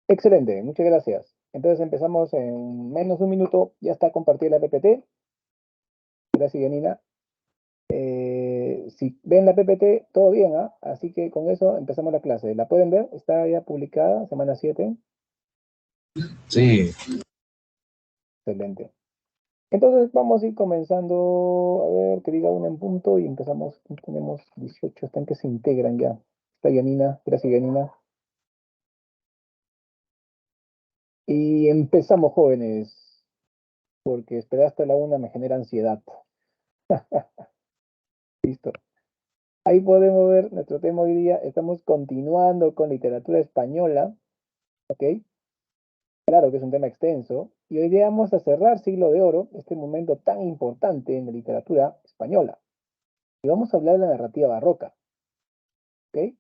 Excelente, muchas gracias. Entonces empezamos en menos de un minuto. Ya está compartida la PPT. Gracias, Yanina. Si ven la PPT, todo bien, ¿ah? Así que con eso empezamos la clase. ¿La pueden ver? Está ya publicada, semana 7. Sí, Excelente. Entonces vamos a ir comenzando, a ver, que diga una en punto y empezamos. Tenemos 18, están que se integran ya. Está Yanina, gracias, Yanina. Y empezamos, jóvenes, porque esperar hasta la una me genera ansiedad. Listo. Ahí podemos ver nuestro tema hoy día. Estamos continuando con literatura española, ¿ok? Claro que es un tema extenso. Y hoy día vamos a cerrar Siglo de Oro, este momento tan importante en la literatura española. Y vamos a hablar de la narrativa barroca, ¿ok?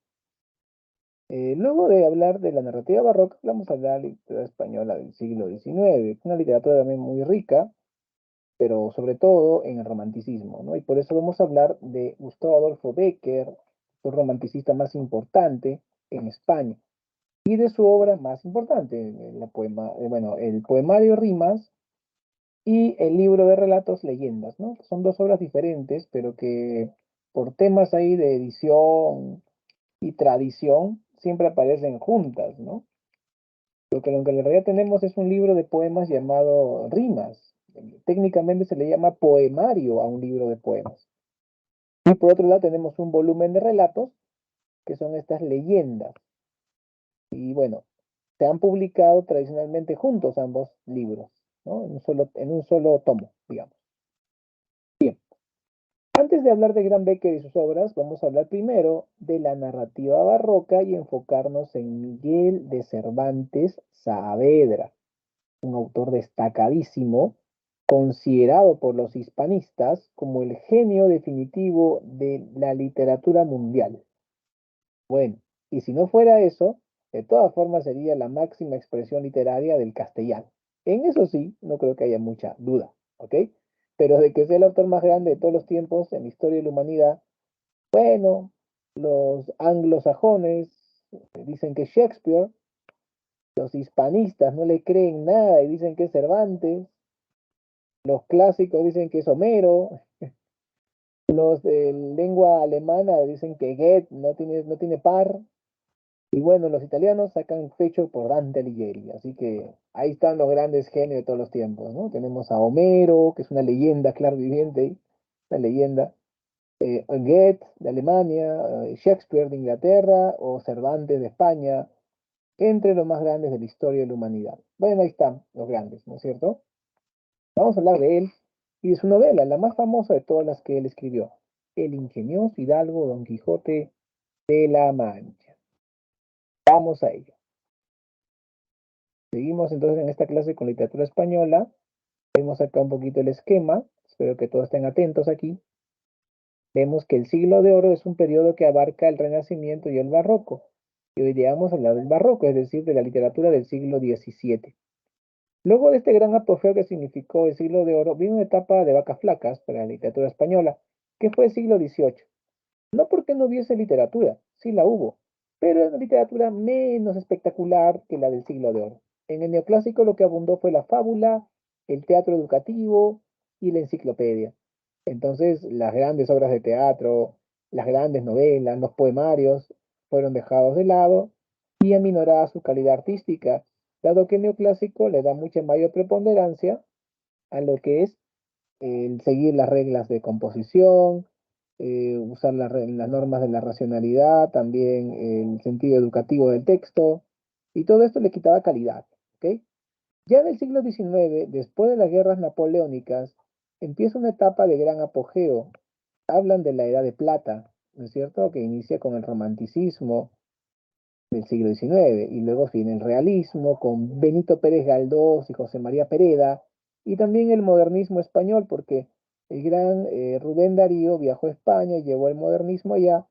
Luego de hablar de la narrativa barroca, vamos a hablar de la literatura española del siglo XIX, una literatura también muy rica, pero sobre todo en el romanticismo, ¿no? Y por eso vamos a hablar de Gustavo Adolfo Bécquer, el romanticista más importante en España. Y de su obra más importante, el poemario Rimas y el libro de relatos Leyendas, ¿no? Son dos obras diferentes, pero que por temas ahí de edición y tradición siempre aparecen juntas, ¿no? Lo que en realidad tenemos es un libro de poemas llamado Rimas. Técnicamente se le llama poemario a un libro de poemas. Y por otro lado tenemos un volumen de relatos, que son estas leyendas. Y bueno, se han publicado tradicionalmente juntos ambos libros, ¿no? En un solo tomo, digamos. Bien, antes de hablar de Gran Becker y sus obras, vamos a hablar primero de la narrativa barroca y enfocarnos en Miguel de Cervantes Saavedra, un autor destacadísimo, considerado por los hispanistas como el genio definitivo de la literatura mundial. Bueno, y si no fuera eso, de todas formas sería la máxima expresión literaria del castellano. En eso sí, no creo que haya mucha duda, ¿ok? Pero de que sea el autor más grande de todos los tiempos en la historia de la humanidad, bueno, los anglosajones dicen que es Shakespeare, los hispanistas no le creen nada y dicen que es Cervantes, los clásicos dicen que es Homero, los de lengua alemana dicen que Goethe no tiene par. Y bueno, los italianos sacan pecho por Dante Alighieri, así que ahí están los grandes genios de todos los tiempos, ¿no? Tenemos a Homero, que es una leyenda claro viviente, una leyenda, Goethe de Alemania, Shakespeare de Inglaterra o Cervantes de España, entre los más grandes de la historia de la humanidad. Bueno, ahí están los grandes, ¿no es cierto? Vamos a hablar de él y de su novela, la más famosa de todas las que él escribió, El ingenioso hidalgo Don Quijote de la Mancha. Vamos a ello. Seguimos entonces en esta clase con literatura española. Vemos acá un poquito el esquema. Espero que todos estén atentos aquí. Vemos que el siglo de oro es un periodo que abarca el Renacimiento y el Barroco. Y hoy día vamos a hablar del Barroco, es decir, de la literatura del siglo XVII. Luego de este gran apogeo que significó el siglo de oro, vino una etapa de vacas flacas para la literatura española, que fue el siglo XVIII. No porque no hubiese literatura, sí la hubo, pero era una literatura menos espectacular que la del siglo de oro. En el neoclásico lo que abundó fue la fábula, el teatro educativo y la enciclopedia. Entonces, las grandes obras de teatro, las grandes novelas, los poemarios fueron dejados de lado y aminorada su calidad artística, dado que el neoclásico le da mucha mayor preponderancia a lo que es el seguir las reglas de composición, usar las normas de la racionalidad, también el sentido educativo del texto, y todo esto le quitaba calidad, ¿ok? Ya en el siglo XIX, después de las guerras napoleónicas, empieza una etapa de gran apogeo. Hablan de la Edad de Plata, ¿no es cierto? Que inicia con el romanticismo del siglo XIX, y luego viene el realismo con Benito Pérez Galdós y José María Pereda, y también el modernismo español, porque el gran Rubén Darío viajó a España y llevó el modernismo allá,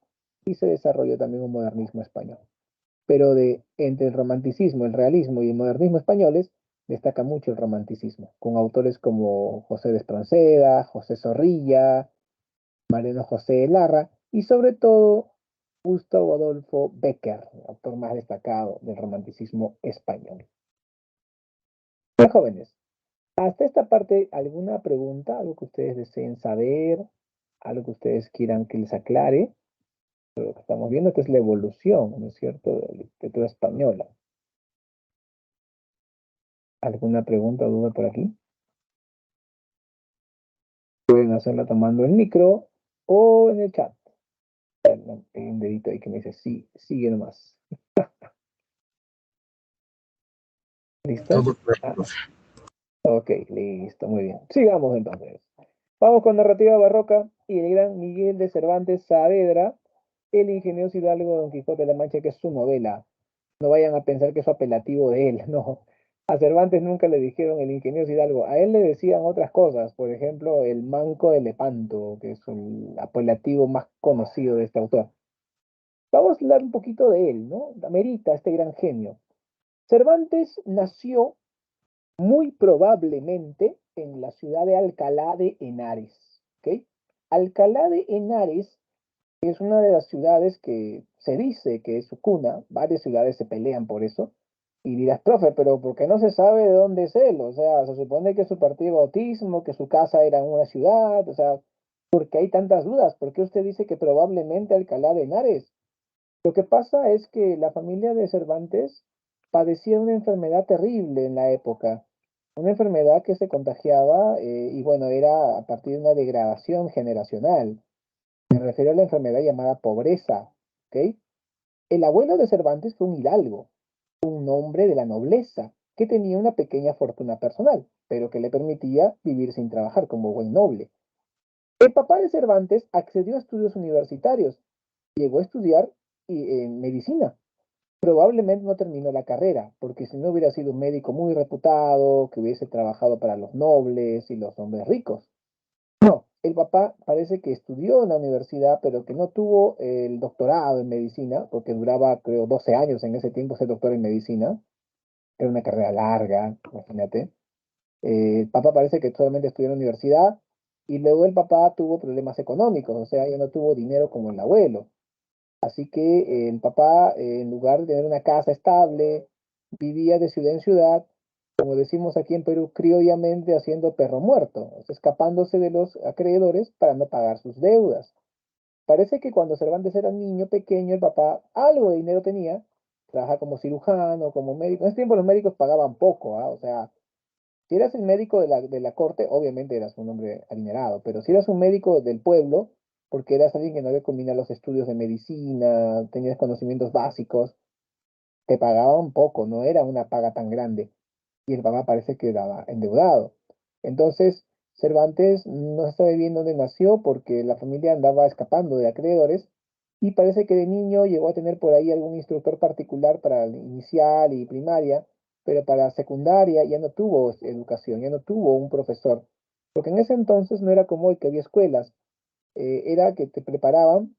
y se desarrolló también un modernismo español. Pero entre el romanticismo, el realismo y el modernismo españoles, destaca mucho el romanticismo, con autores como José de Espronceda, José Zorrilla, Mariano José de Larra, y sobre todo Gustavo Adolfo Bécquer, autor más destacado del romanticismo español. Bueno, jóvenes, hasta esta parte, ¿alguna pregunta? ¿Algo que ustedes deseen saber? ¿Algo que ustedes quieran que les aclare? Lo que estamos viendo que es la evolución, ¿no es cierto?, de la literatura española. ¿Alguna pregunta o duda por aquí? Pueden hacerla tomando el micro o en el chat. Bueno, hay un dedito ahí que me dice sí, sigue nomás. ¿Listos? Todo claro, Ah, profe. ok, listo, muy bien. Sigamos entonces. Vamos con narrativa barroca y el gran Miguel de Cervantes Saavedra, el ingenioso hidalgo Don Quijote de la Mancha, que es su novela. No vayan a pensar que es apelativo de él, no. A Cervantes nunca le dijeron el ingenioso hidalgo, a él le decían otras cosas, por ejemplo, el manco de Lepanto, que es el apelativo más conocido de este autor. Vamos a hablar un poquito de él, ¿no? Amerita este gran genio. Cervantes nació muy probablemente en la ciudad de Alcalá de Henares, ¿ok? Alcalá de Henares es una de las ciudades que se dice que es su cuna, varias ciudades se pelean por eso, y dirás, profe, pero ¿por qué no se sabe de dónde es él? O sea, se supone que su partido de bautismo, que su casa era en una ciudad, o sea, ¿por qué hay tantas dudas? ¿Por qué usted dice que probablemente Alcalá de Henares? Lo que pasa es que la familia de Cervantes padecía una enfermedad terrible en la época, una enfermedad que se contagiaba y bueno, era a partir de una degradación generacional. Me refiero a la enfermedad llamada pobreza, ¿ok? El abuelo de Cervantes fue un hidalgo, un hombre de la nobleza, que tenía una pequeña fortuna personal, pero que le permitía vivir sin trabajar como buen noble. El papá de Cervantes accedió a estudios universitarios, llegó a estudiar medicina. Probablemente no terminó la carrera, porque si no hubiera sido un médico muy reputado, que hubiese trabajado para los nobles y los hombres ricos. No, el papá parece que estudió en la universidad, pero que no tuvo el doctorado en medicina, porque duraba, creo, 12 años en ese tiempo ser doctor en medicina. Era una carrera larga, imagínate. El papá parece que solamente estudió en la universidad y luego el papá tuvo problemas económicos, o sea, ya no tuvo dinero como el abuelo. Así que el papá, en lugar de tener una casa estable, vivía de ciudad en ciudad, como decimos aquí en Perú, criollamente haciendo perro muerto, o sea, escapándose de los acreedores para no pagar sus deudas. Parece que cuando Cervantes era niño pequeño, el papá algo de dinero tenía, trabaja como cirujano, como médico. En ese tiempo los médicos pagaban poco, ¿ah? O sea, si eras el médico de la corte, obviamente eras un hombre adinerado, pero si eras un médico del pueblo, porque eras alguien que no había combinado los estudios de medicina, tenías conocimientos básicos, te pagaban poco, no era una paga tan grande. Y el papá parece que estaba endeudado. Entonces, Cervantes no sabe bien dónde nació porque la familia andaba escapando de acreedores y parece que de niño llegó a tener por ahí algún instructor particular para el inicial y primaria, pero para secundaria ya no tuvo educación, ya no tuvo un profesor, porque en ese entonces no era como hoy que había escuelas, era que te preparaban,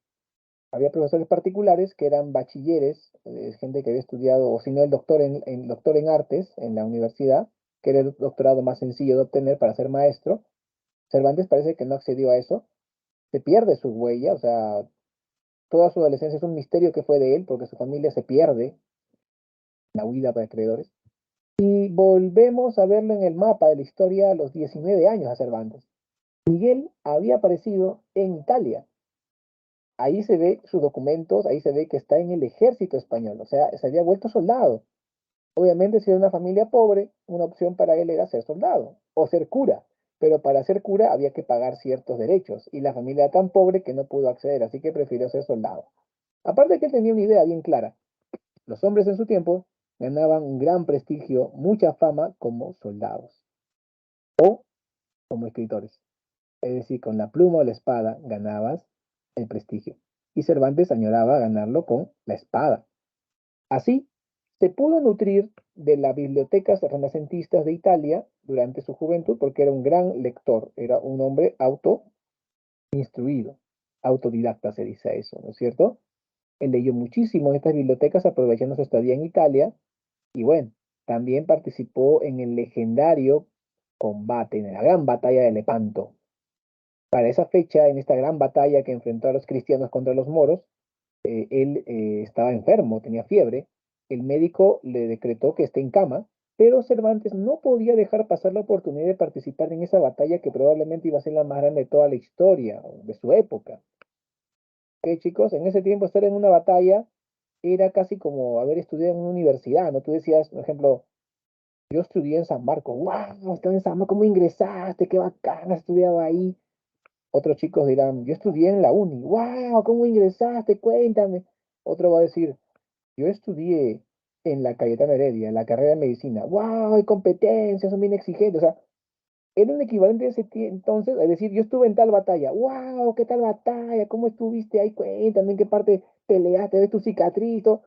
había profesores particulares que eran bachilleres, gente que había estudiado, o si no, el doctor doctor en artes en la universidad, que era el doctorado más sencillo de obtener para ser maestro. Cervantes parece que no accedió a eso, se pierde su huella, o sea, toda su adolescencia es un misterio que fue de él, porque su familia se pierde en la huida para acreedores. Y volvemos a verlo en el mapa de la historia a los 19 años a Cervantes. Miguel había aparecido en Italia. Ahí se ve sus documentos, ahí se ve que está en el ejército español, o sea, se había vuelto soldado. Obviamente, si era una familia pobre, una opción para él era ser soldado o ser cura, pero para ser cura había que pagar ciertos derechos y la familia era tan pobre que no pudo acceder, así que prefirió ser soldado. Aparte que él tenía una idea bien clara, los hombres en su tiempo ganaban un gran prestigio, mucha fama como soldados o como escritores. Es decir, con la pluma o la espada ganabas el prestigio. Y Cervantes añoraba ganarlo con la espada. Así, se pudo nutrir de las bibliotecas renacentistas de Italia durante su juventud porque era un gran lector, era un hombre autoinstruido, autodidacta se dice eso, ¿no es cierto? Él leyó muchísimo en estas bibliotecas aprovechando su estadía en Italia y bueno, también participó en el legendario combate, en la gran batalla de Lepanto. Para esa fecha, en esta gran batalla que enfrentó a los cristianos contra los moros, él estaba enfermo, tenía fiebre, el médico le decretó que esté en cama, pero Cervantes no podía dejar pasar la oportunidad de participar en esa batalla que probablemente iba a ser la más grande de toda la historia de su época. Ok, chicos, en ese tiempo estar en una batalla era casi como haber estudiado en una universidad, ¿no? Tú decías, por ejemplo, yo estudié en San Marcos, wow, estaba en San Marcos, ¿cómo ingresaste? Qué bacán, estudiaba ahí. Otros chicos dirán, yo estudié en la uni, wow, ¿cómo ingresaste? Cuéntame. Otro va a decir, yo estudié en la Cayetana Heredia, en la carrera de medicina, wow, hay competencias, son bien exigentes. O sea, era un equivalente de ese entonces, es decir, yo estuve en tal batalla, wow, ¿qué tal batalla? ¿Cómo estuviste ahí? Cuéntame en qué parte peleaste, ves tu cicatriz, todo.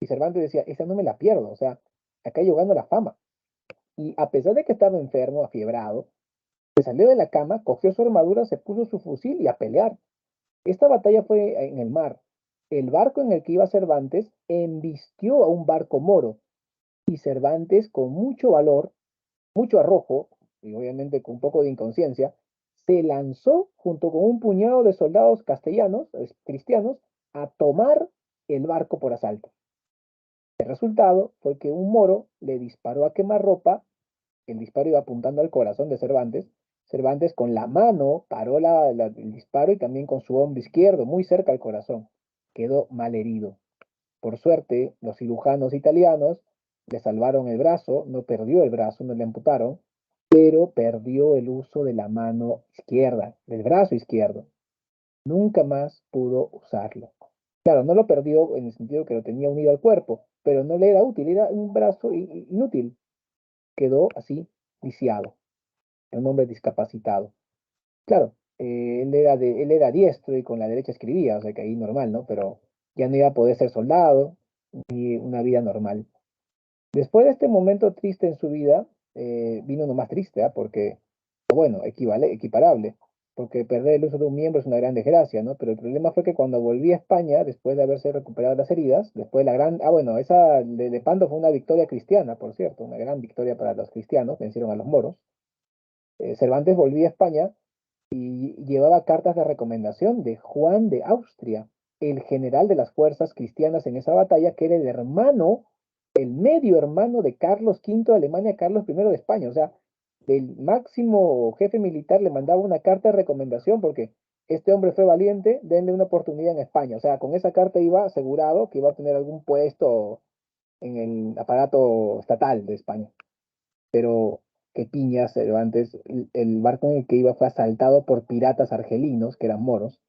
Y Cervantes decía, esa no me la pierdo, o sea, acá yo gano la fama. Y a pesar de que estaba enfermo, afiebrado, se salió de la cama, cogió su armadura, se puso su fusil y a pelear. Esta batalla fue en el mar. El barco en el que iba Cervantes embistió a un barco moro y Cervantes, con mucho valor, mucho arrojo y obviamente con un poco de inconsciencia, se lanzó junto con un puñado de soldados castellanos, cristianos, a tomar el barco por asalto. El resultado fue que un moro le disparó a quemarropa, el disparo iba apuntando al corazón de Cervantes. Cervantes con la mano paró el disparo y también con su hombro izquierdo, muy cerca al corazón. Quedó mal herido. Por suerte, los cirujanos italianos le salvaron el brazo, no perdió el brazo, no le amputaron, pero perdió el uso de la mano izquierda, del brazo izquierdo. Nunca más pudo usarlo. Claro, no lo perdió en el sentido que lo tenía unido al cuerpo, pero no le era útil, era un brazo inútil. Quedó así, lisiado, un hombre discapacitado. Claro, él era diestro y con la derecha escribía, o sea que ahí normal, ¿no? Pero ya no iba a poder ser soldado ni una vida normal. Después de este momento triste en su vida, vino uno más triste, ¿ah? Porque, bueno, equiparable, porque perder el uso de un miembro es una gran desgracia, ¿no? Pero el problema fue que cuando volví a España, después de haberse recuperado las heridas, después de la gran, bueno, esa de Lepanto fue una victoria cristiana, por cierto, una gran victoria para los cristianos, vencieron a los moros. Cervantes volvía a España y llevaba cartas de recomendación de Juan de Austria, el general de las fuerzas cristianas en esa batalla, que era el hermano, el medio hermano de Carlos V de Alemania, Carlos I de España. O sea, el máximo jefe militar le mandaba una carta de recomendación porque este hombre fue valiente, denle una oportunidad en España. O sea, con esa carta iba asegurado que iba a tener algún puesto en el aparato estatal de España. Pero qué piñas, Cervantes, el barco en el que iba fue asaltado por piratas argelinos, que eran moros,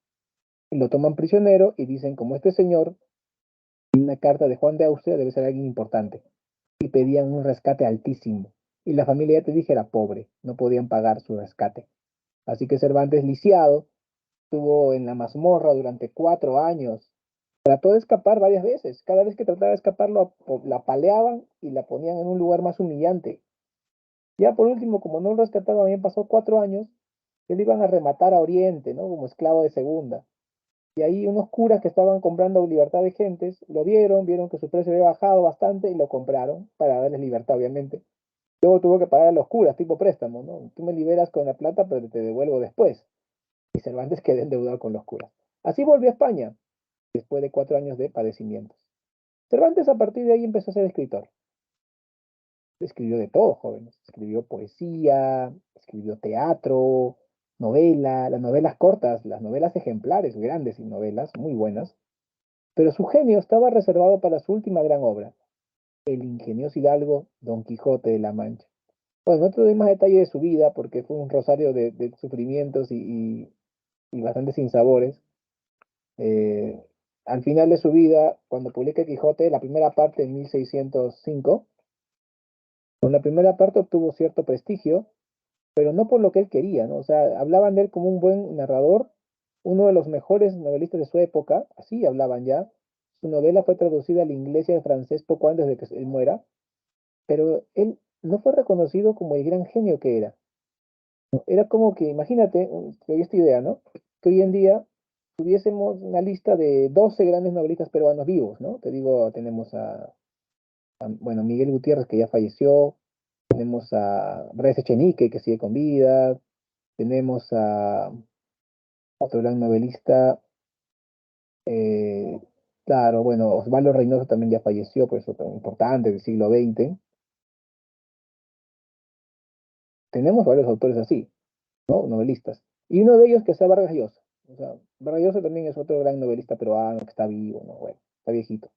y lo toman prisionero y dicen, como este señor, una carta de Juan de Austria debe ser alguien importante, y pedían un rescate altísimo. Y la familia, ya te dije, era pobre, no podían pagar su rescate. Así que Cervantes, lisiado, estuvo en la mazmorra durante 4 años. Trató de escapar varias veces. Cada vez que trataba de escapar, la apaleaban y la ponían en un lugar más humillante. Ya por último, como no lo rescataban, habían pasado 4 años, que lo iban a rematar a Oriente, ¿no? Como esclavo de segunda. Y ahí unos curas que estaban comprando libertad de gentes, lo vieron que su precio había bajado bastante y lo compraron para darles libertad, obviamente. Luego tuvo que pagar a los curas, tipo préstamo, ¿no? Tú me liberas con la plata, pero te devuelvo después. Y Cervantes quedó endeudado con los curas. Así volvió a España, después de 4 años de padecimientos. Cervantes a partir de ahí empezó a ser escritor. Escribió de todo, jóvenes. Escribió poesía, escribió teatro, novela, las novelas cortas, las novelas ejemplares, grandes y novelas muy buenas. Pero su genio estaba reservado para su última gran obra, el ingenioso hidalgo Don Quijote de la Mancha. Bueno, no te doy más detalle de su vida porque fue un rosario de sufrimientos y bastantes sinsabores. Eh, Al final de su vida, cuando publica Quijote, la primera parte en 1605, con la primera parte obtuvo cierto prestigio, pero no por lo que él quería, ¿no? O sea, hablaban de él como un buen narrador, uno de los mejores novelistas de su época, así hablaban ya. Su novela fue traducida al inglés y al francés poco antes de que él muera, pero él no fue reconocido como el gran genio que era. ¿No? Era como que, imagínate, te doy esta idea, ¿no? Que hoy en día tuviésemos una lista de 12 grandes novelistas peruanos vivos, ¿no? Te digo, tenemos bueno, Miguel Gutiérrez, que ya falleció, tenemos a Bryce Echenique, que sigue con vida, tenemos a otro gran novelista, Claro, bueno, Osvaldo Reynoso también ya falleció, pues otro importante del siglo XX. Tenemos varios autores así, ¿no? Novelistas. Y uno de ellos que sea Vargas Llosa. O sea, Vargas Llosa también es otro gran novelista peruano que está vivo, ¿no? Bueno, está viejito.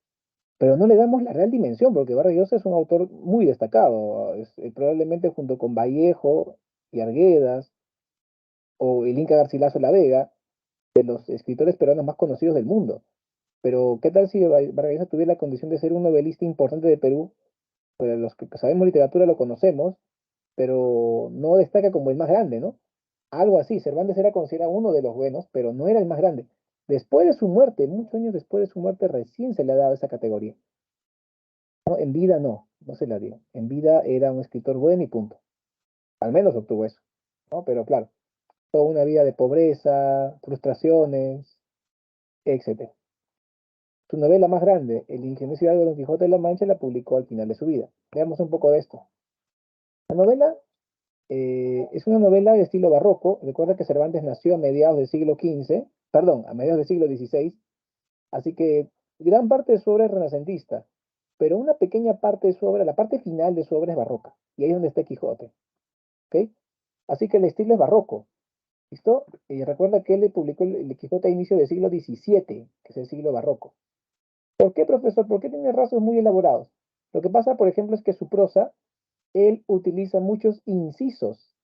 Pero no le damos la real dimensión, porque Vargas Llosa es un autor muy destacado. Es, probablemente junto con Vallejo y Arguedas o el Inca Garcilaso La Vega, de los escritores peruanos más conocidos del mundo. Pero, ¿qué tal si Vargas Llosa tuviera la condición de ser un novelista importante de Perú? Pues los que sabemos literatura lo conocemos, pero no destaca como el más grande, ¿no? Algo así, Cervantes era considerado uno de los buenos, pero no era el más grande. Después de su muerte, muchos años después de su muerte, recién se le ha dado esa categoría. ¿No? En vida no se la dio. En vida era un escritor bueno y punto. Al menos obtuvo eso, ¿no? Pero claro, toda una vida de pobreza, frustraciones, etcétera. Su novela más grande, El ingenioso hidalgo Don Quijote de la Mancha, la publicó al final de su vida. Veamos un poco de esto. La novela es una novela de estilo barroco. Recuerda que Cervantes nació a mediados del siglo XV, perdón, a mediados del siglo XVI, así que gran parte de su obra es renacentista, pero una pequeña parte de su obra, la parte final de su obra es barroca, y ahí es donde está Quijote, ¿ok? Así que el estilo es barroco, ¿listo? Y recuerda que él le publicó el Quijote a inicio del siglo XVII, que es el siglo barroco. ¿Por qué, profesor? ¿Por qué tiene rasgos muy elaborados? Lo que pasa, por ejemplo, es que su prosa, él utiliza muchos incisos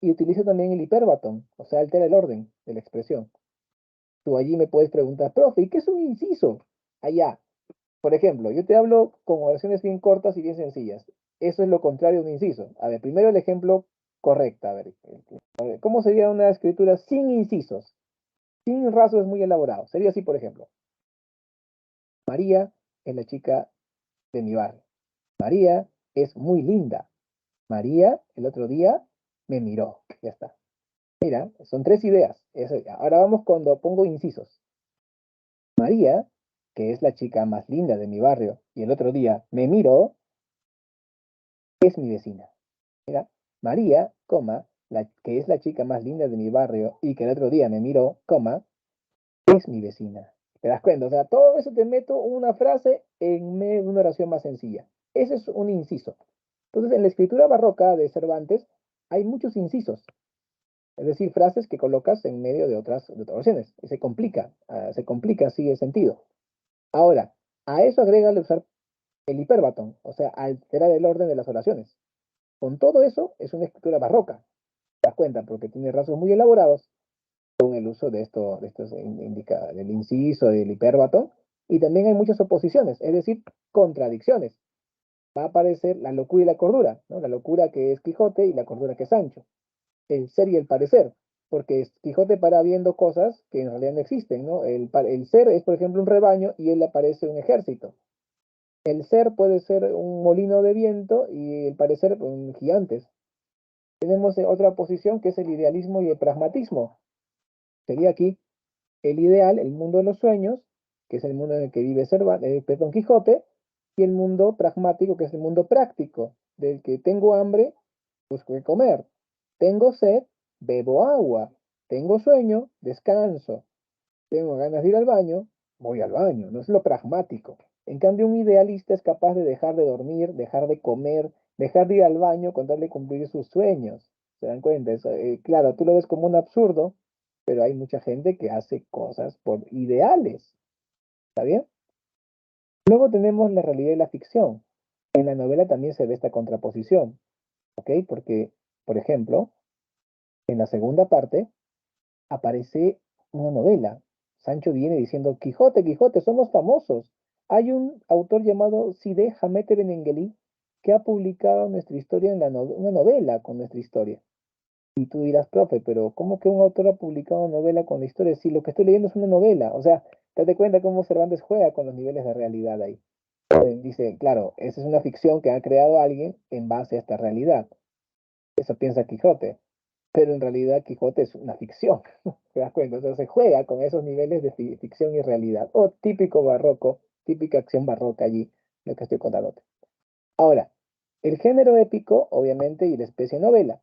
y utiliza también el hiperbatón, o sea, altera el orden de la expresión. Tú allí me puedes preguntar, profe, ¿y qué es un inciso? Allá, por ejemplo, yo te hablo con oraciones bien cortas y bien sencillas. Eso es lo contrario de un inciso. A ver, primero el ejemplo correcto. A ver, ¿cómo sería una escritura sin incisos? Sin rasgos muy elaborados. Sería así, por ejemplo. María es la chica de mi barrio. María es muy linda. María el otro día me miró. Ya está. Mira, son tres ideas. Ahora vamos cuando pongo incisos. María, que es la chica más linda de mi barrio, y el otro día me miró, es mi vecina. Mira, María, coma, que es la chica más linda de mi barrio y que el otro día me miró, coma, es mi vecina. ¿Te das cuenta? O sea, todo eso te meto una frase en medio de una oración más sencilla. Ese es un inciso. Entonces, en la escritura barroca de Cervantes hay muchos incisos. Es decir, frases que colocas en medio de otras oraciones. Y se complica así el sentido. Ahora, a eso agrégale usar el hiperbatón, o sea, alterar el orden de las oraciones. Con todo eso, es una escritura barroca. ¿Te das cuenta? Porque tiene rasgos muy elaborados con el uso de estos del inciso, del hiperbatón. Y también hay muchas oposiciones, es decir, contradicciones. Va a aparecer la locura y la cordura, ¿no? La locura que es Quijote y la cordura que es Sancho. El ser y el parecer, porque Quijote para viendo cosas que en realidad no existen, ¿no? El ser es, por ejemplo, un rebaño y él aparece un ejército. El ser puede ser un molino de viento y el parecer gigantes. Tenemos otra posición que es el idealismo y el pragmatismo. Sería aquí el ideal, el mundo de los sueños, que es el mundo en el que vive perdón, Quijote, y el mundo pragmático, que es el mundo práctico, del que tengo hambre, busco qué comer, tengo sed, bebo agua, tengo sueño, descanso, tengo ganas de ir al baño, voy al baño, no es lo pragmático. En cambio, un idealista es capaz de dejar de dormir, dejar de comer, dejar de ir al baño con tal de cumplir sus sueños. ¿Se dan cuenta? Claro, tú lo ves como un absurdo, pero hay mucha gente que hace cosas por ideales. ¿Está bien? Luego tenemos la realidad y la ficción. En la novela también se ve esta contraposición, ¿ok? Porque, por ejemplo, en la segunda parte aparece una novela. Sancho viene diciendo, Quijote, Quijote, somos famosos. Hay un autor llamado Side Hamete Benengeli que ha publicado nuestra historia en una novela con nuestra historia. Y tú dirás, profe, pero ¿cómo que un autor ha publicado una novela con la historia? Si lo que estoy leyendo es una novela. O sea, date cuenta cómo Cervantes juega con los niveles de realidad ahí. Dice, claro, esa es una ficción que ha creado alguien en base a esta realidad. Eso piensa Quijote, pero en realidad Quijote es una ficción, ¿te das cuenta? O sea, se juega con esos niveles de ficción y realidad, o típico barroco, típica acción barroca allí, lo que estoy contándote. Ahora, el género épico, obviamente, y la especie novela.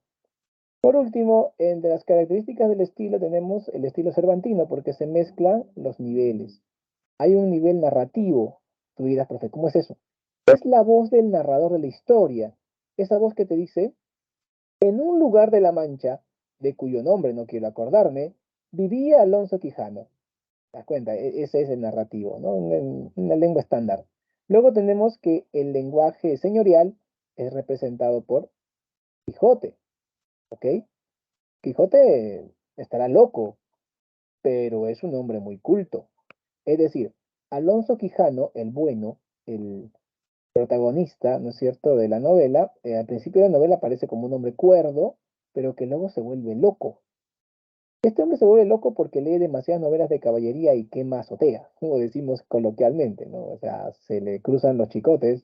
Por último, entre las características del estilo tenemos el estilo cervantino, porque se mezclan los niveles. Hay un nivel narrativo. Tú dirás, profe, ¿cómo es eso? Es la voz del narrador de la historia. Esa voz que te dice, en un lugar de La Mancha, de cuyo nombre no quiero acordarme, vivía Alonso Quijano. ¿Te das cuenta? Ese es el narrativo, ¿no? Una lengua estándar. Luego tenemos que el lenguaje señorial es representado por Quijote, ¿ok? Quijote estará loco, pero es un hombre muy culto. Es decir, Alonso Quijano, el bueno, el protagonista, ¿no es cierto?, de la novela, al principio de la novela aparece como un hombre cuerdo, pero que luego se vuelve loco. Este hombre se vuelve loco porque lee demasiadas novelas de caballería y quema azotea, como decimos coloquialmente, ¿no? O sea, se le cruzan los chicotes,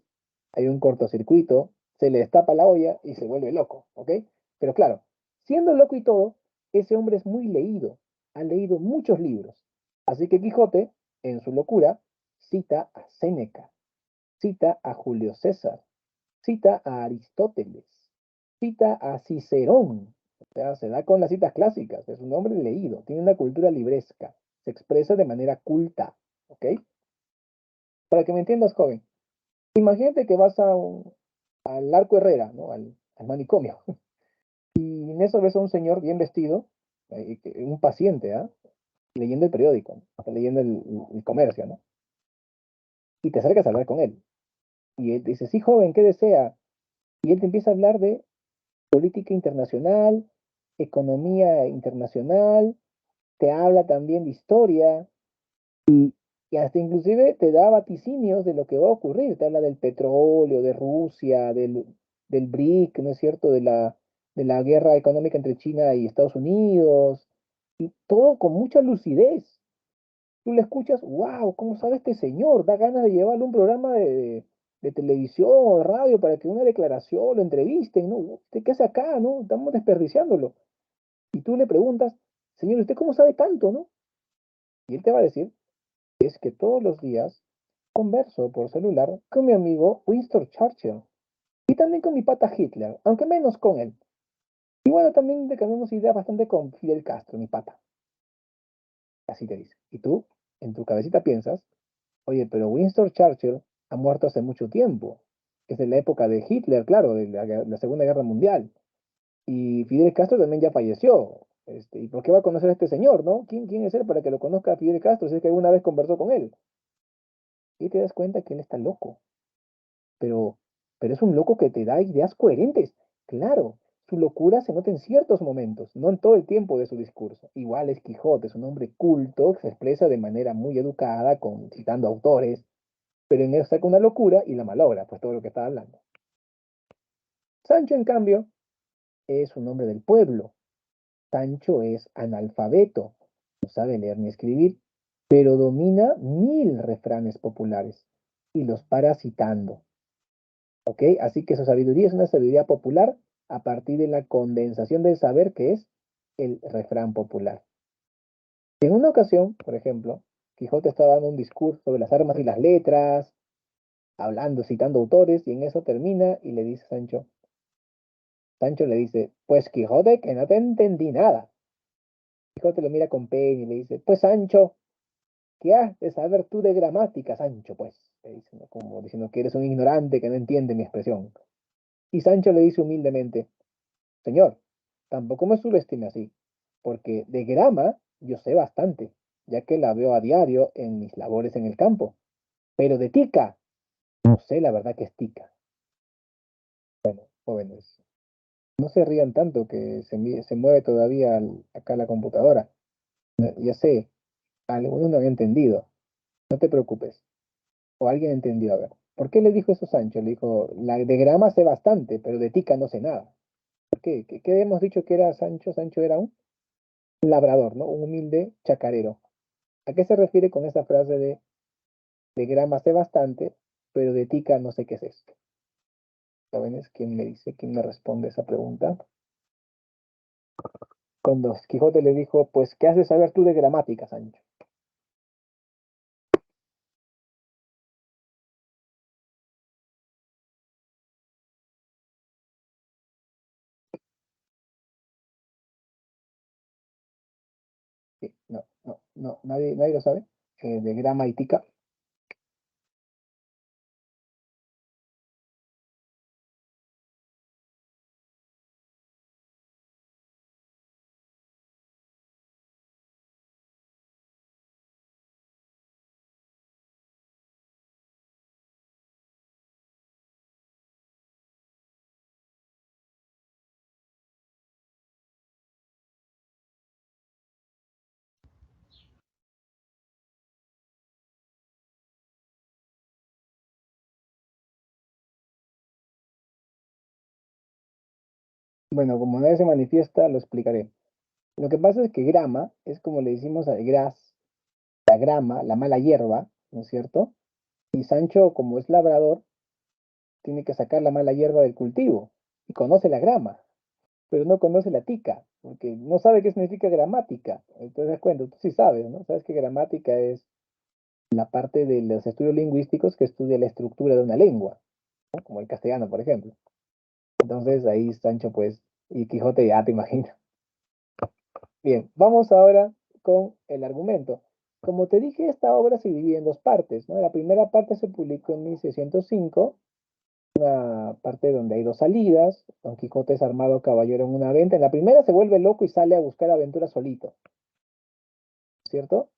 hay un cortocircuito, se le destapa la olla y se vuelve loco, ¿ok? Pero claro, siendo loco y todo, ese hombre es muy leído, ha leído muchos libros. Así que Quijote, en su locura, cita a Séneca, cita a Julio César, cita a Aristóteles, cita a Cicerón, o sea, se da con las citas clásicas, es un hombre leído, tiene una cultura libresca, se expresa de manera culta, ¿ok? Para que me entiendas, joven, imagínate que vas al Arco Herrera, ¿no? Al manicomio, y en eso ves a un señor bien vestido, un paciente, ¿ah? Leyendo el periódico, ¿no? Está leyendo el comercio, ¿no? Y te acercas a hablar con él, y él dice, sí, joven, ¿qué desea? Y él te empieza a hablar de política internacional, economía internacional, te habla también de historia y hasta inclusive te da vaticinios de lo que va a ocurrir, te habla del petróleo, de Rusia, del BRIC, ¿no es cierto?, de la guerra económica entre China y Estados Unidos, y todo con mucha lucidez. Tú le escuchas, wow, ¿cómo sabe este señor? Da ganas de llevarle un programa de televisión o de radio para que una declaración lo entrevisten, ¿no? ¿Usted qué hace acá, no? Estamos desperdiciándolo. Y tú le preguntas, señor, ¿usted cómo sabe tanto, no? Y él te va a decir, es que todos los días converso por celular con mi amigo Winston Churchill y también con mi pata Hitler, aunque menos con él. Y bueno, también le cambiamos ideas bastante con Fidel Castro, mi pata. Así te dice. Y tú, en tu cabecita piensas, oye, pero Winston Churchill ha muerto hace mucho tiempo. Es de la época de Hitler, claro, de la Segunda Guerra Mundial. Y Fidel Castro también ya falleció. ¿Y por qué va a conocer a este señor, no? ¿Quién es él para que lo conozca a Fidel Castro si es que alguna vez conversó con él? Y te das cuenta que él está loco. Pero, pero es un loco que te da ideas coherentes. Claro, su locura se nota en ciertos momentos, no en todo el tiempo de su discurso. Igual es Quijote, es un hombre culto, que se expresa de manera muy educada, citando autores, pero en eso saca una locura y la malogra, pues todo lo que está hablando. Sancho, en cambio, es un hombre del pueblo. Sancho es analfabeto, no sabe leer ni escribir, pero domina 1000 refranes populares y los para citando. ¿Ok? Así que su sabiduría es una sabiduría popular a partir de la condensación del saber que es el refrán popular. En una ocasión, por ejemplo, Quijote estaba dando un discurso sobre las armas y las letras, hablando, citando autores, y en eso termina y le dice Sancho, Sancho le dice, pues Quijote, que no te entendí nada. Quijote lo mira con pena y le dice, pues Sancho, ¿qué has de saber tú de gramática, Sancho? Pues, le dice, ¿no? Como diciendo que eres un ignorante que no entiende mi expresión. Y Sancho le dice humildemente, señor, tampoco me subestime así, porque de grama yo sé bastante, ya que la veo a diario en mis labores en el campo. Pero de tica, no sé la verdad que es tica. Jóvenes, no se rían tanto que se mueve todavía acá la computadora. Ya sé, algunos no había entendido. No te preocupes. O alguien entendió, a ver. ¿Por qué le dijo eso Sancho? Le dijo, la de grama sé bastante, pero de tica no sé nada. ¿Por qué? ¿Qué hemos dicho que era Sancho? Sancho era un labrador, ¿no? Un humilde chacarero. ¿A qué se refiere con esa frase de grama sé bastante, pero de tica no sé qué es esto? ¿Jóvenes? ¿Quién me dice? ¿Quién me responde esa pregunta? Cuando Quijote le dijo, pues, ¿qué has de saber tú de gramática, Sancho? Sí, no, nadie lo sabe. de grama y tica. Bueno, como nadie se manifiesta, lo explicaré. Lo que pasa es que grama es como le decimos al gras, la grama, la mala hierba, ¿no es cierto? Y Sancho, como es labrador, tiene que sacar la mala hierba del cultivo y conoce la grama, pero no conoce la tica, porque no sabe qué significa gramática. Entonces, das cuenta, tú sí sabes, ¿no? Sabes que gramática es la parte de los estudios lingüísticos que estudia la estructura de una lengua, ¿no? Como el castellano, por ejemplo. Entonces, ahí Sancho, pues, y Quijote ya te imaginas. Bien, vamos ahora con el argumento. Como te dije, esta obra se divide en dos partes, ¿no? La primera parte se publicó en 1605, una parte donde hay dos salidas. Don Quijote es armado caballero en una venta. En la primera se vuelve loco y sale a buscar aventuras solito, ¿cierto?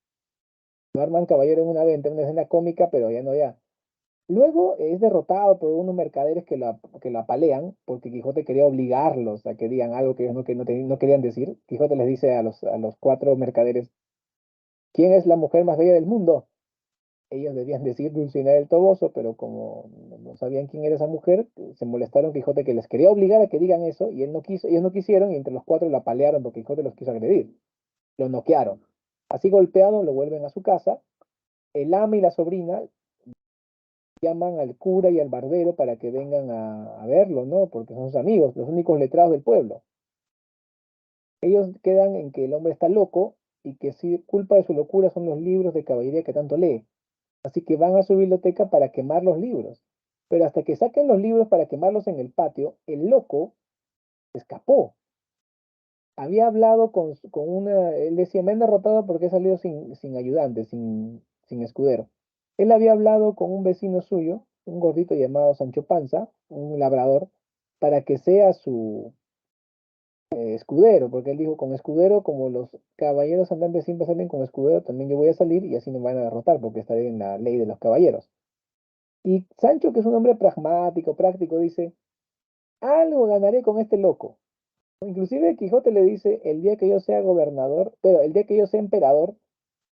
Lo arman caballero en una venta, una escena cómica, pero ya no ya. Luego es derrotado por unos mercaderes que lo apalean, porque Quijote quería obligarlos a que digan algo que ellos no querían decir. Quijote les dice a los cuatro mercaderes: ¿quién es la mujer más bella del mundo? Ellos debían decir Dulcinea del Toboso, pero como no sabían quién era esa mujer, se molestaron Quijote, que les quería obligar a que digan eso, y él no quiso, ellos no quisieron, y entre los cuatro lo apalearon porque Quijote los quiso agredir. Lo noquearon. Así golpeado, lo vuelven a su casa. El ama y la sobrina llaman al cura y al barbero para que vengan a verlo, ¿no? Porque son sus amigos, los únicos letrados del pueblo. Ellos quedan en que el hombre está loco y que si culpa de su locura son los libros de caballería que tanto lee. Así que van a su biblioteca para quemar los libros. Pero hasta que saquen los libros para quemarlos en el patio, el loco escapó. Había hablado con una, él decía, me han derrotado porque he salido sin ayudante, sin escudero. Él había hablado con un vecino suyo, un gordito llamado Sancho Panza, un labrador, para que sea su escudero, porque él dijo, con escudero, como los caballeros andantes siempre salen con escudero, también yo voy a salir y así no me van a derrotar, porque estaré en la ley de los caballeros. Y Sancho, que es un hombre pragmático, práctico, dice, algo ganaré con este loco. Inclusive Quijote le dice, el día que yo sea gobernador, pero el día que yo sea emperador,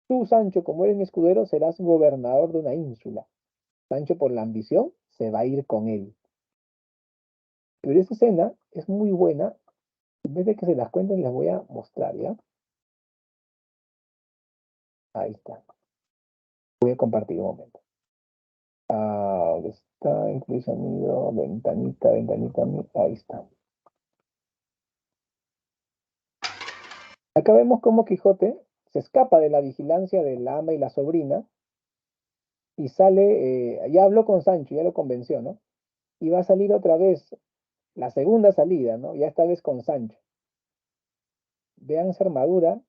tú, Sancho, como eres mi escudero, serás gobernador de una ínsula. Sancho, por la ambición, se va a ir con él. Pero esa escena es muy buena. En vez de que se las cuenten, les voy a mostrar, ¿ya? Ahí está. Voy a compartir un momento. Ah, ¿dónde está? Incluir sonido, ventanita, ventanita. Ahí está. Acá vemos cómo Quijote se escapa de la vigilancia del ama y la sobrina y sale, ya habló con Sancho, ya lo convenció, ¿no? Y va a salir otra vez, la segunda salida, ¿no? Ya esta vez con Sancho. Vean esa armadura,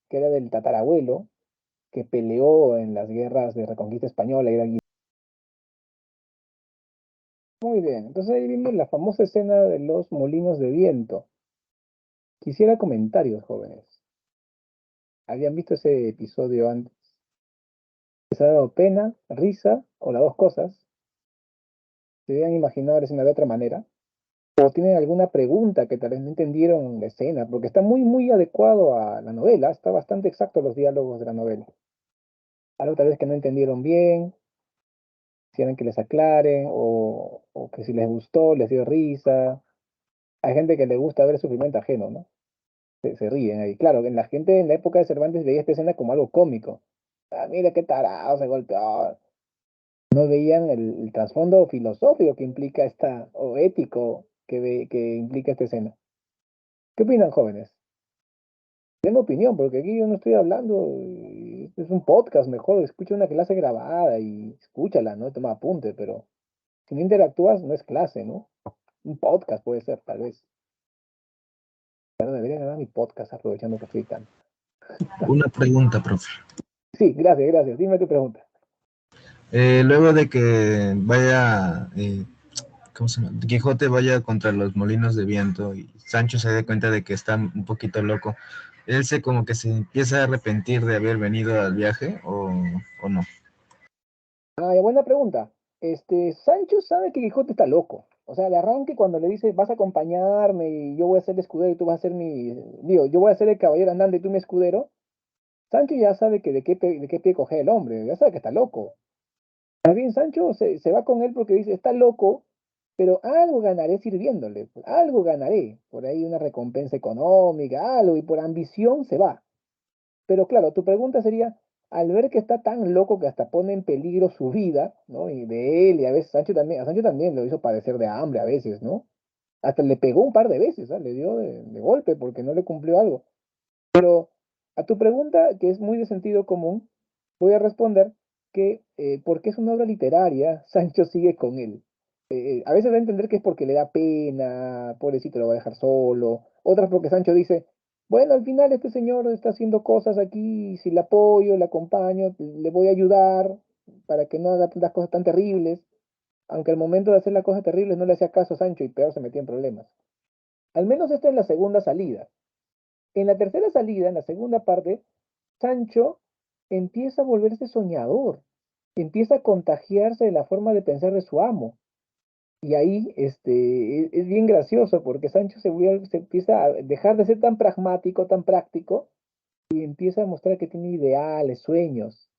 que era del tatarabuelo, que peleó en las guerras de Reconquista Española. Muy bien, entonces ahí vimos la famosa escena de los molinos de viento. Quisiera comentarios, jóvenes. ¿Habían visto ese episodio antes? ¿Les ha dado pena, risa o las dos cosas? ¿Se habían imaginado la escena de otra manera? ¿O tienen alguna pregunta que tal vez no entendieron la escena? Porque está muy adecuado a la novela, está bastante exacto los diálogos de la novela. Algo tal vez que no entendieron bien, quisieran que les aclaren, o que si les gustó, les dio risa. Hay gente que le gusta ver el sufrimiento ajeno, ¿no? Se ríen ahí. Claro, en la gente en la época de Cervantes veía esta escena como algo cómico. Ah, mira qué tarado se golpeó. No veían el trasfondo filosófico que implica esta, o ético que implica esta escena. ¿Qué opinan, jóvenes? Tengo opinión, porque aquí yo no estoy hablando, esto es un podcast, mejor escucha una clase grabada y escúchala, ¿no? Toma apunte, pero si no interactúas, no es clase, ¿no? Un podcast puede ser, tal vez. Pero debería grabar mi podcast aprovechando que estoy tan. Una pregunta, profe. Sí, gracias, gracias. Dime tu pregunta. Luego de que vaya, ¿cómo se llama? Quijote vaya contra los molinos de viento y Sancho se dé cuenta de que está un poquito loco, él se como que se empieza a arrepentir de haber venido al viaje o no. Ah, buena pregunta. Sancho sabe que Quijote está loco. O sea, de arranque cuando le dice, vas a acompañarme y yo voy a ser el escudero y tú vas a ser digo, yo voy a ser el caballero andante y tú mi escudero. Sancho ya sabe que de qué pie coge el hombre, ya sabe que está loco. Más bien Sancho se va con él porque dice, está loco, pero algo ganaré sirviéndole, pues, algo ganaré, por ahí una recompensa económica, algo, y por ambición se va. Pero claro, tu pregunta sería, al ver que está tan loco que hasta pone en peligro su vida, ¿no? Y de él, y a veces a Sancho también lo hizo padecer de hambre a veces, ¿no? Hasta le pegó un par de veces, ¿ah? Le dio de golpe porque no le cumplió algo. A tu pregunta, que es muy de sentido común, voy a responder que porque es una obra literaria, Sancho sigue con él. A veces da a entender que es porque le da pena, pobrecito lo va a dejar solo. Otras porque Sancho dice, bueno, al final este señor está haciendo cosas aquí, si le apoyo, le acompaño, le voy a ayudar para que no haga tantas cosas tan terribles. Aunque al momento de hacer las cosas terribles no le hacía caso a Sancho y peor se metía en problemas. Al menos esta es la segunda salida. En la tercera salida, en la segunda parte, Sancho empieza a volverse soñador, empieza a contagiarse de la forma de pensar de su amo. Y ahí es bien gracioso porque Sancho se empieza a dejar de ser tan pragmático, tan práctico, y empieza a mostrar que tiene ideales, sueños.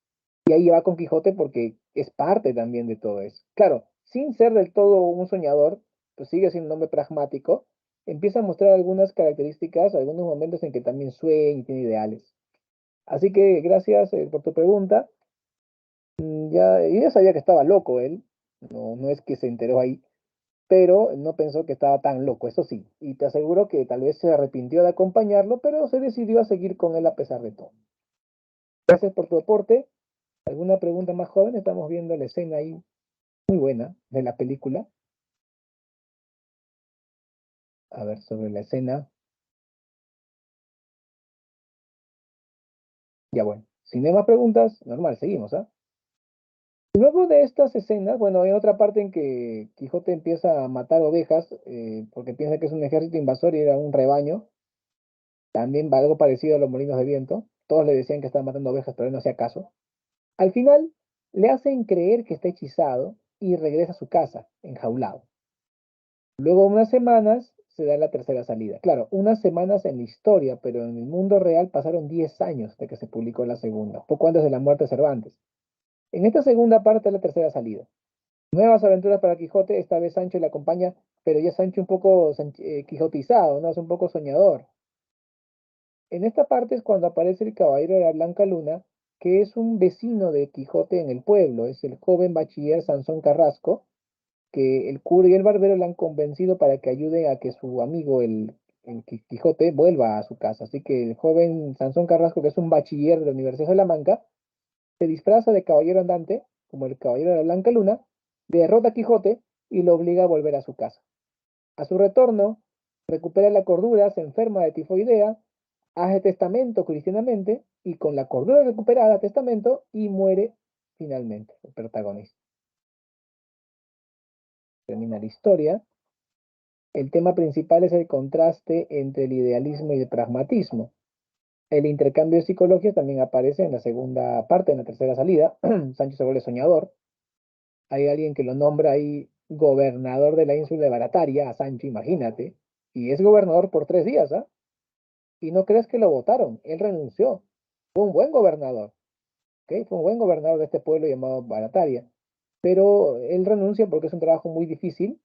Y ahí va con Quijote porque es parte también de todo eso. Claro, sin ser del todo un soñador, pues sigue siendo un hombre pragmático, empieza a mostrar algunas características, algunos momentos en que también sueña y tiene ideales. Así que gracias por tu pregunta. Yo ya sabía que estaba loco él, no es que se enteró ahí, pero no pensó que estaba tan loco, eso sí. Y te aseguro que tal vez se arrepintió de acompañarlo, pero se decidió a seguir con él a pesar de todo. Gracias por tu aporte. ¿Alguna pregunta más joven? Estamos viendo la escena ahí muy buena de la película. A ver, sobre la escena. Ya bueno, si no hay más preguntas, normal, seguimos, ¿ah? Luego de estas escenas, bueno, hay otra parte en que Quijote empieza a matar ovejas porque piensa que es un ejército invasor y era un rebaño. También va algo parecido a los molinos de viento. Todos le decían que estaba matando ovejas, pero él no hacía caso. Al final, le hacen creer que está hechizado y regresa a su casa, enjaulado. Luego, unas semanas, se da la tercera salida. Claro, unas semanas en la historia, pero en el mundo real pasaron 10 años de que se publicó la segunda, poco antes de la muerte de Cervantes. En esta segunda parte es la tercera salida. Nuevas aventuras para Quijote, esta vez Sancho le acompaña, pero ya Sancho un poco quijotizado, ¿no? Es un poco soñador. En esta parte es cuando aparece el caballero de la Blanca Luna, que es un vecino de Quijote en el pueblo, es el joven bachiller Sansón Carrasco, que el cura y el barbero le han convencido para que ayude a que su amigo, el Quijote, vuelva a su casa. Así que el joven Sansón Carrasco, que es un bachiller de la Universidad de Salamanca, se disfraza de caballero andante, como el caballero de la Blanca Luna, derrota a Quijote y lo obliga a volver a su casa. A su retorno, recupera la cordura, se enferma de tifoidea, hace testamento cristianamente y con la cordura recuperada, testamento y muere finalmente el protagonista. Termina la historia. El tema principal es el contraste entre el idealismo y el pragmatismo. El intercambio de psicología también aparece en la segunda parte, en la tercera salida. Sancho se vuelve soñador. Hay alguien que lo nombra ahí gobernador de la ínsula de Barataria, a Sancho, imagínate. Y es gobernador por 3 días, ¿ah? Y no crees que lo votaron, él renunció. Fue un buen gobernador, ¿ok? Fue un buen gobernador de este pueblo llamado Barataria. Pero él renuncia porque es un trabajo muy difícil.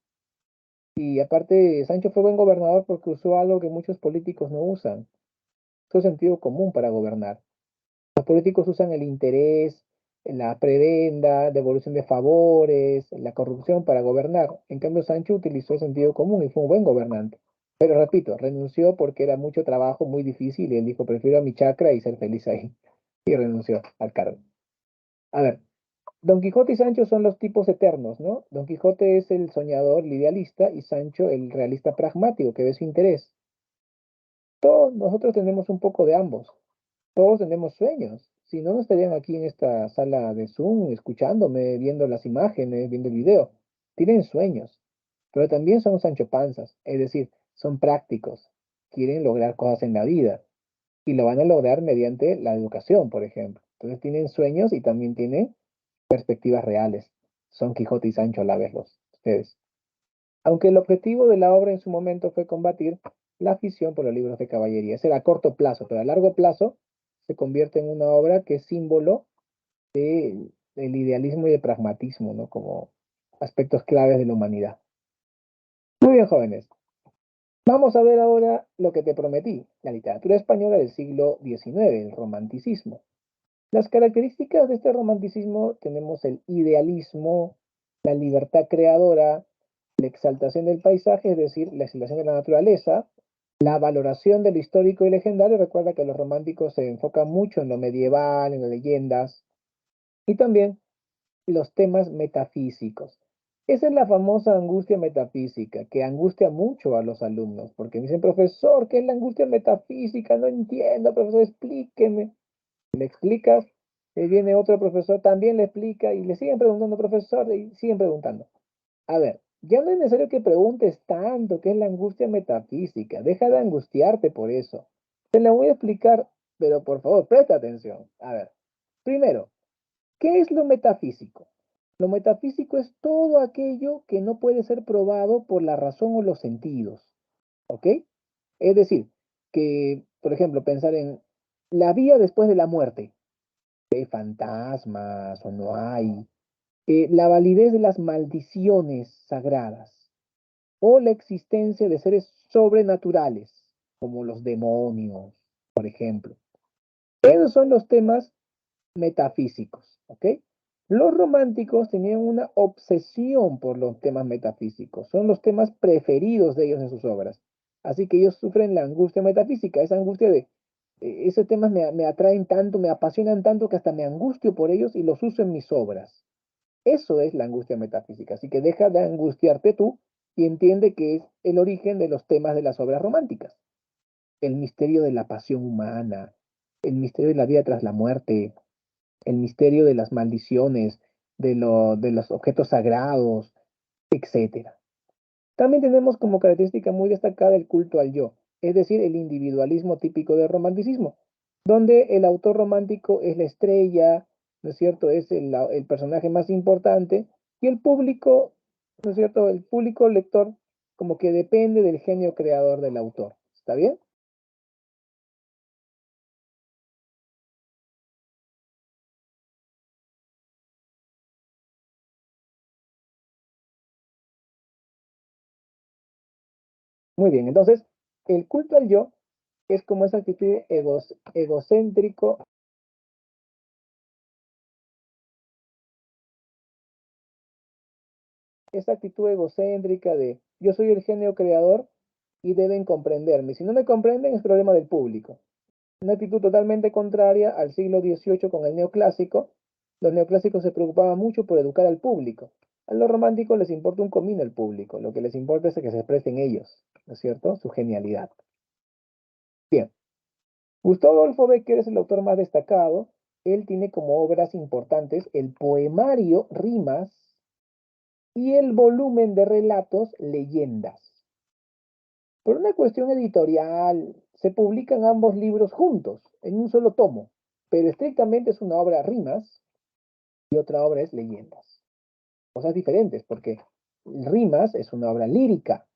Y aparte, Sancho fue buen gobernador porque usó algo que muchos políticos no usan, su sentido común para gobernar. Los políticos usan el interés, la prebenda, devolución de favores, la corrupción para gobernar. En cambio, Sancho utilizó el sentido común y fue un buen gobernante. Pero repito, renunció porque era mucho trabajo, muy difícil, y él dijo, prefiero a mi chacra y ser feliz ahí. Y renunció al cargo. A ver, Don Quijote y Sancho son los tipos eternos, ¿no? Don Quijote es el soñador, el idealista, y Sancho el realista pragmático, que ve su interés. Todos nosotros tenemos un poco de ambos. Todos tenemos sueños. Si no, no estarían aquí en esta sala de Zoom, escuchándome, viendo las imágenes, viendo el video. Tienen sueños, pero también son Sancho Panzas, es decir, son prácticos, quieren lograr cosas en la vida y lo van a lograr mediante la educación, por ejemplo. Entonces tienen sueños y también tienen perspectivas reales. Son Quijote y Sancho a la vez ustedes. Aunque el objetivo de la obra en su momento fue combatir la afición por los libros de caballería. Ese era a corto plazo, pero a largo plazo se convierte en una obra que es símbolo del idealismo y el pragmatismo, ¿no? Como aspectos claves de la humanidad. Muy bien, jóvenes. Vamos a ver ahora lo que te prometí, la literatura española del siglo XIX, el romanticismo. Las características de este romanticismo tenemos el idealismo, la libertad creadora, la exaltación del paisaje, es decir, la exaltación de la naturaleza, la valoración de lo histórico y legendario. Recuerda que los románticos se enfocan mucho en lo medieval, en las leyendas, y también los temas metafísicos. Esa es la famosa angustia metafísica, que angustia mucho a los alumnos, porque me dicen, profesor, ¿qué es la angustia metafísica? No entiendo, profesor, explíqueme. Le explicas, viene otro profesor, también le explica, y le siguen preguntando, profesor, y siguen preguntando. A ver, ya no es necesario que preguntes tanto qué es la angustia metafísica, deja de angustiarte por eso. Te la voy a explicar, pero por favor, presta atención. A ver, primero, ¿qué es lo metafísico? Lo metafísico es todo aquello que no puede ser probado por la razón o los sentidos, ¿ok? Es decir, que, por ejemplo, pensar en la vida después de la muerte. ¿Hay fantasmas o no hay? La validez de las maldiciones sagradas o la existencia de seres sobrenaturales, como los demonios, por ejemplo. Esos son los temas metafísicos, ¿ok? Los románticos tenían una obsesión por los temas metafísicos, son los temas preferidos de ellos en sus obras. Así que ellos sufren la angustia metafísica, esa angustia de, esos temas me atraen tanto, me apasionan tanto que hasta me angustio por ellos y los uso en mis obras. Eso es la angustia metafísica, así que deja de angustiarte tú y entiende que es el origen de los temas de las obras románticas. El misterio de la pasión humana, el misterio de la vida tras la muerte, el misterio de las maldiciones, de los objetos sagrados, etcétera. También tenemos como característica muy destacada el culto al yo, es decir, el individualismo típico del romanticismo, donde el autor romántico es la estrella, ¿no es cierto? Es el personaje más importante y el público, ¿no es cierto? El público lector como que depende del genio creador del autor. ¿Está bien? Muy bien, entonces, el culto al yo es como esa actitud egocéntrico, esa actitud egocéntrica de yo soy el genio creador y deben comprenderme. Si no me comprenden es problema del público. Una actitud totalmente contraria al siglo XVIII con el neoclásico. Los neoclásicos se preocupaban mucho por educar al público. A los románticos les importa un comino el público, lo que les importa es que se expresen ellos, ¿no es cierto? Su genialidad. Bien, Gustavo Adolfo Bécquer es el autor más destacado. Él tiene como obras importantes el poemario Rimas y el volumen de relatos Leyendas. Por una cuestión editorial, se publican ambos libros juntos, en un solo tomo, pero estrictamente es una obra Rimas y otra obra es Leyendas. Cosas diferentes, porque Rimas es una obra lírica,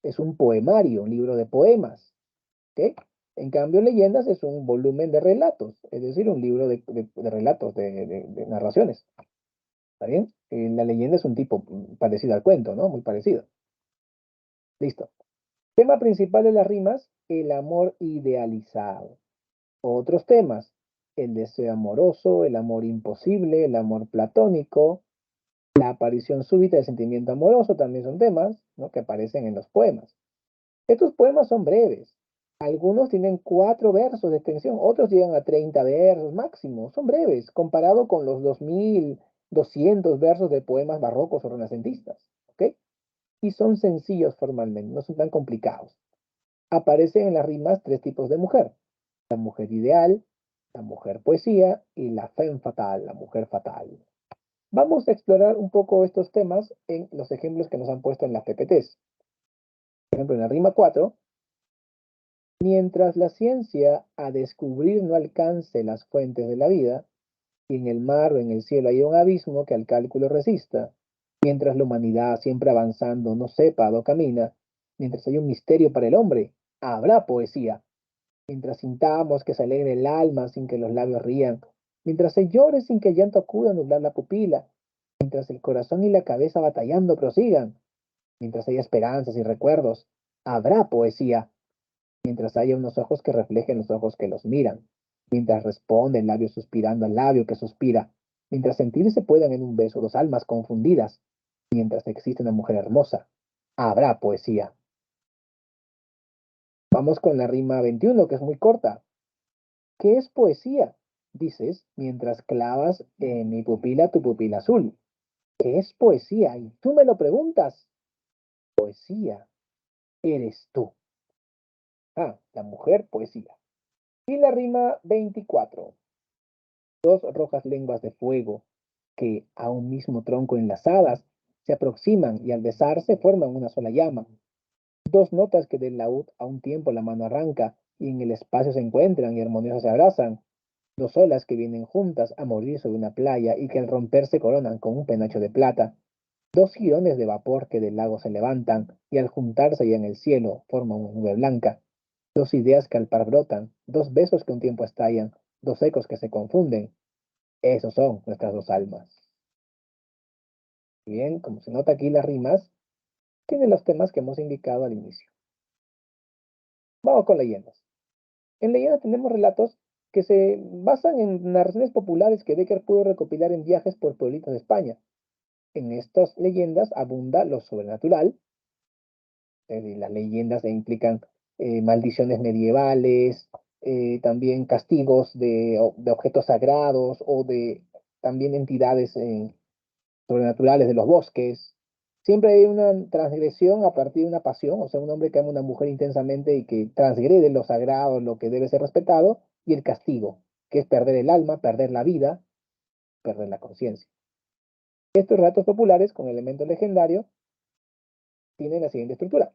es un poemario, un libro de poemas, ¿ok? En cambio, Leyendas es un volumen de relatos, es decir, un libro de relatos, de narraciones, ¿está bien? La leyenda es un tipo parecido al cuento, ¿no? Muy parecido. Listo. Tema principal de las rimas, el amor idealizado. Otros temas, el deseo amoroso, el amor imposible, el amor platónico, la aparición súbita del sentimiento amoroso también son temas, ¿no? Que aparecen en los poemas. Estos poemas son breves. Algunos tienen 4 versos de extensión, otros llegan a 30 versos máximo. Son breves, comparado con los 2200 versos de poemas barrocos o renacentistas. ¿Ok? Y son sencillos formalmente, no son tan complicados. Aparecen en las rimas 3 tipos de mujer. La mujer ideal, la mujer poesía y la femme fatale, la mujer fatal. Vamos a explorar un poco estos temas en los ejemplos que nos han puesto en las PPTs. Por ejemplo, en la rima 4, mientras la ciencia a descubrir no alcance las fuentes de la vida, y en el mar o en el cielo hay un abismo que al cálculo resista, mientras la humanidad siempre avanzando no sepa a dónde camina, mientras hay un misterio para el hombre, habrá poesía. Mientras sintamos que se alegre el alma sin que los labios rían, mientras se llore sin que el llanto acuda a nublar la pupila, mientras el corazón y la cabeza batallando prosigan, mientras haya esperanzas y recuerdos, habrá poesía. Mientras haya unos ojos que reflejen los ojos que los miran, mientras responde el labio suspirando al labio que suspira, mientras sentirse puedan en un beso dos almas confundidas, mientras existe una mujer hermosa, habrá poesía. Vamos con la rima 21, que es muy corta. ¿Qué es poesía? Dices, mientras clavas en mi pupila tu pupila azul. ¿Qué es poesía? Y tú me lo preguntas. Poesía eres tú. Ah, la mujer poesía. Y la rima 24. Dos rojas lenguas de fuego que a un mismo tronco enlazadas se aproximan y al besarse forman una sola llama. Dos notas que del laúd a un tiempo la mano arranca y en el espacio se encuentran y armoniosas se abrazan. Dos olas que vienen juntas a morir sobre una playa y que al romper se coronan con un penacho de plata. Dos jirones de vapor que del lago se levantan y al juntarse ya en el cielo forman una nube blanca. Dos ideas que al par brotan, dos besos que un tiempo estallan, dos ecos que se confunden. Esos son nuestras dos almas. Bien, como se nota aquí las rimas, tienen los temas que hemos indicado al inicio. Vamos con leyendas. En leyendas tenemos relatos que se basan en narraciones populares que Becker pudo recopilar en viajes por pueblitos de España. En estas leyendas abunda lo sobrenatural, las leyendas implican maldiciones medievales, también castigos de objetos sagrados o de también entidades sobrenaturales de los bosques. Siempre hay una transgresión a partir de una pasión, o sea, un hombre que ama a una mujer intensamente y que transgrede lo sagrado, lo que debe ser respetado, y el castigo, que es perder el alma, perder la vida, perder la conciencia. Estos relatos populares con elementos legendarios tienen la siguiente estructura.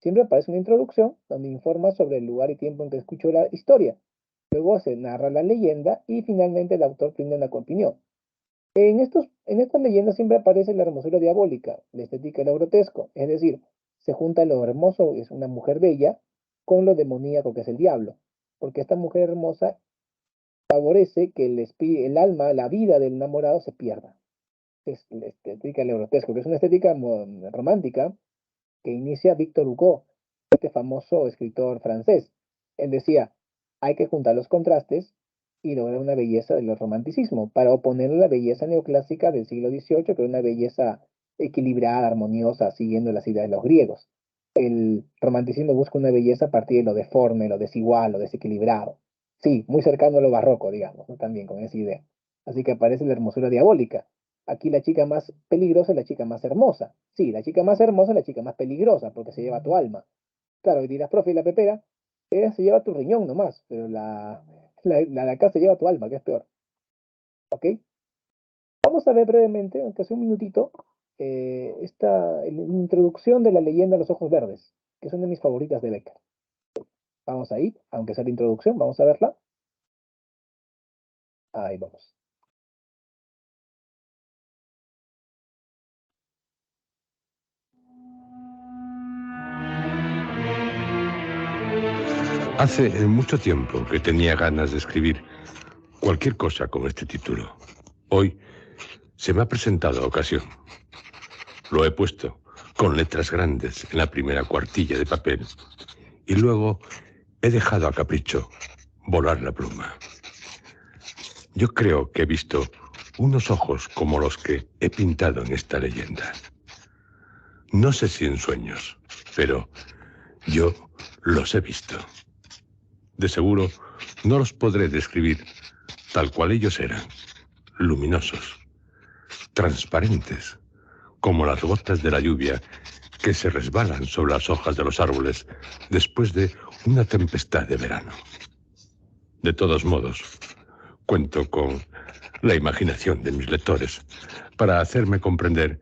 Siempre aparece una introducción donde informa sobre el lugar y tiempo en que escuchó la historia. Luego se narra la leyenda y finalmente el autor brinda una opinión. En estas leyendas siempre aparece la hermosura diabólica, la estética y lo grotesco, es decir, se junta lo hermoso, es una mujer bella, con lo demoníaco que es el diablo, porque esta mujer hermosa favorece que el alma, la vida del enamorado se pierda. Es la estética y lo grotesco, que es una estética romántica que inicia Victor Hugo, este famoso escritor francés. Él decía, hay que juntar los contrastes y lograr una belleza del romanticismo, para oponer la belleza neoclásica del siglo XVIII, que era una belleza equilibrada, armoniosa, siguiendo las ideas de los griegos. El romanticismo busca una belleza a partir de lo deforme, lo desigual, lo desequilibrado. Sí, muy cercano a lo barroco, digamos, ¿no? También con esa idea. Así que aparece la hermosura diabólica. Aquí la chica más peligrosa es la chica más hermosa. Sí, la chica más hermosa es la chica más peligrosa, porque se lleva tu alma. Claro, y dirás, profe, y la pepera, ella se lleva tu riñón nomás, pero la de acá se lleva tu alma, que es peor. ¿Ok? Vamos a ver brevemente, aunque hace un minutito, esta introducción de la leyenda de los ojos verdes, que es una de mis favoritas de Becker. Vamos ahí, aunque sea la introducción, vamos a verla. Ahí vamos. Hace mucho tiempo que tenía ganas de escribir cualquier cosa con este título. Hoy se me ha presentado la ocasión. Lo he puesto con letras grandes en la primera cuartilla de papel y luego he dejado a capricho volar la pluma. Yo creo que he visto unos ojos como los que he pintado en esta leyenda. No sé si en sueños, pero yo los he visto. De seguro no los podré describir tal cual ellos eran, luminosos, transparentes, como las gotas de la lluvia que se resbalan sobre las hojas de los árboles después de una tempestad de verano. De todos modos, cuento con la imaginación de mis lectores para hacerme comprender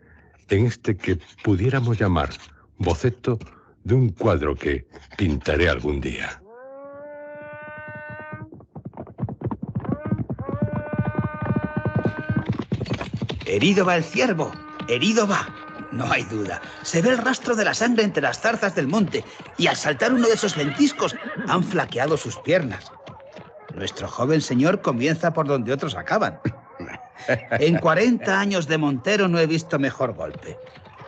en este que pudiéramos llamar boceto de un cuadro que pintaré algún día. Herido va el ciervo, herido va. No hay duda. Se ve el rastro de la sangre entre las zarzas del monte y al saltar uno de esos lentiscos han flaqueado sus piernas. Nuestro joven señor comienza por donde otros acaban. En 40 años de montero no he visto mejor golpe.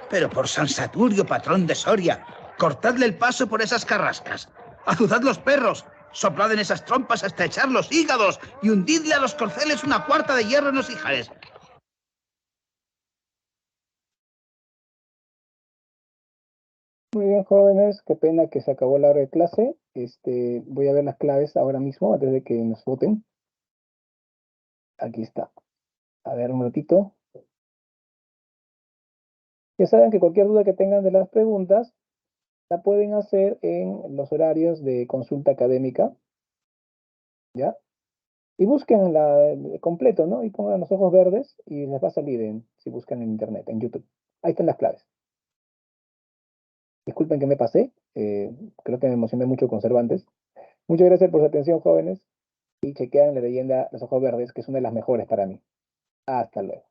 Pero por San Saturio, patrón de Soria, cortadle el paso por esas carrascas. Azuzad los perros, soplad en esas trompas hasta echar los hígados y hundidle a los corceles una cuarta de hierro en los ijares. Muy bien, jóvenes, qué pena que se acabó la hora de clase. Voy a ver las claves ahora mismo, antes de que nos voten. Aquí está. A ver, un ratito. Ya saben que cualquier duda que tengan de las preguntas, la pueden hacer en los horarios de consulta académica, ¿ya? Y busquen completo, ¿no? Y pongan los ojos verdes y les va a salir si buscan en internet, en YouTube. Ahí están las claves. Disculpen que me pasé, creo que me emocioné mucho con Cervantes. Muchas gracias por su atención, jóvenes, y chequean la leyenda Los Ojos Verdes, que es una de las mejores para mí. Hasta luego.